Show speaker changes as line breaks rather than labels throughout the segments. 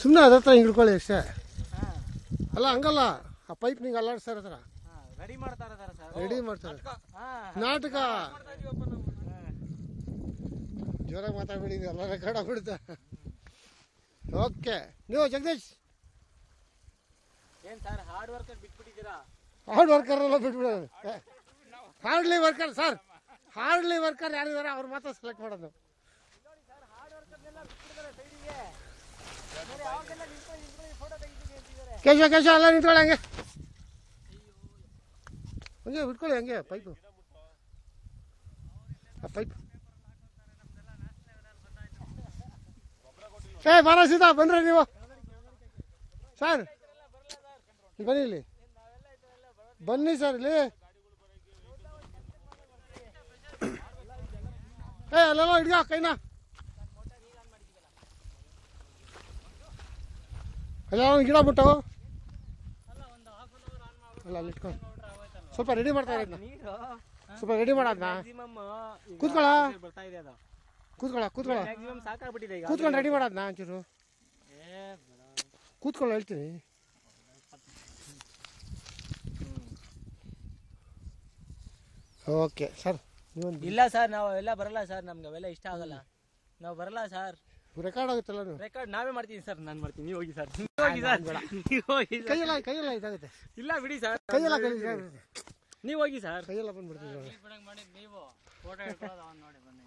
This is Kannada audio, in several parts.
ಸುಮ್ಮನೆ ಅದ ಹತ್ರ ಹಿಂಗೆ ಹಿಡ್ಕೊಳ್ಳಿ ಅಷ್ಟೇ. ಅಲ್ಲ ಹಂಗಲ್ಲ, ಆ ಪೈಪ್ ನಿಂಗೆ ಅಲ್ಲಾಡ್ಸ್ತಾರ ಹತ್ರ
ರೆಡಿ ಮಾಡ್ತಾರೆ
ನಾಟಕ. ಜೋರಾಗಿ ಮಾತಾಡ್ಬಿಡಿ, ಎಲ್ಲ ರೆಕಾರ್ಡ್ ಆಗ್ಬಿಡುತ್ತೆ. ಓಕೆ, ನೀವು ಜಗದೀಶ್
ಏನ್ ಸರ್ ಹಾರ್ಡ್ ವರ್ಕರ್ ಬಿಟ್ಬಿಟ್ಟಿದ್ದೀರಾ?
ಹಾರ್ಡ್ ವರ್ಕರ್ ಎಲ್ಲ ಬಿಟ್ಬಿಡೋದು. Hardly worker sir, hardly worker ಯಾರಿದ್ದಾರೆ ಅವ್ರು ಮಾತ್ರ ಸೆಲೆಕ್ಟ್ ಮಾಡೋದು. ಕೇಶ ಎಲ್ಲ ನಿಂತ್ಕೊಳ್ಳಿ ಹಂಗೆ ಹಂಗೆ ಬಿಟ್ಕೊಳ್ಳಿ, ಹಂಗೆ ಪೈಪು ಪೈಪ್. ಬಾರ ಸೀದಾ ಬಂದ್ರಿ ನೀವು ಸರ್, ಬನ್ನಿ ಇಲ್ಲಿ, ಬನ್ನಿ ಸರ್ ಇಲ್ಲಿ. ಅಲ್ಲೆಲ್ಲ ಹಿಡ್ಯೋ ಕೈನಾ, ಎಲ್ಲ ಗಿಡ ಬಿಟ್ಟವು ಅಲ್ಲ ಅಲ್ಲಿ ಇಟ್ಕೊಂಡು ಸ್ವಲ್ಪ ರೆಡಿ ಮಾಡ್ತಾ ಇದ್ದ, ಸ್ವಲ್ಪ ರೆಡಿ ಮಾಡೋದ್ನ. ಕೂತ್ಕೊಳ್ಳ ಕೂತ್ಕೊಂಡು ರೆಡಿ ಮಾಡೋದ್ನ ಒಂಚೂರು ಕೂತ್ಕೊಂಡು ಹೇಳ್ತೀನಿ. Okay sir.
ಇಲ್ಲ ಸರ್, ನಾವು ಎಲ್ಲ ಬರಲ್ಲ ಸರ್, ನಮ್ಗೆ ಅವೆಲ್ಲ ಇಷ್ಟ ಆಗಲ್ಲ, ನಾವು ಬರಲ್ಲ ಸರ್.
ರೆಕಾರ್ಡ್ ಆಗುತ್ತಲ್ಲ,
ರೆಕಾರ್ಡ್ ನಾವೇ ಮಾಡ್ತೀನಿ ಸರ್. ನಾನು ಮಾಡ್ತೀನಿ, ನೀವು ಹೋಗಿ ಸರ್.
ಕೈಯೆಲ್ಲ ಇದಾಗುತ್ತೆ.
ಇಲ್ಲ ಬಿಡಿ ಸರ್,
ಕೈಯೆಲ್ಲ
ನೀವು ಹೋಗಿ ಸರ್.
ಕೈಯೆಲ್ಲ ಬಂದ್ಬಿಡ್ತೀವಿ.
ನೀವು ಫೋಟೋ ಹಿಡ್ಕೊಳ್ಳೋದು ಅವ್ನು ನೋಡಿ ಬನ್ನಿ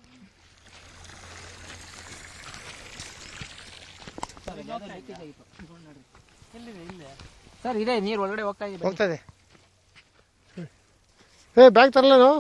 ಸರ್. ಇದೆ ನೀರು ಒಳಗಡೆ ಹೋಗ್ತಾ ಇದೆ.
ಬ್ಯಾಗ್ ತರಲೇನು?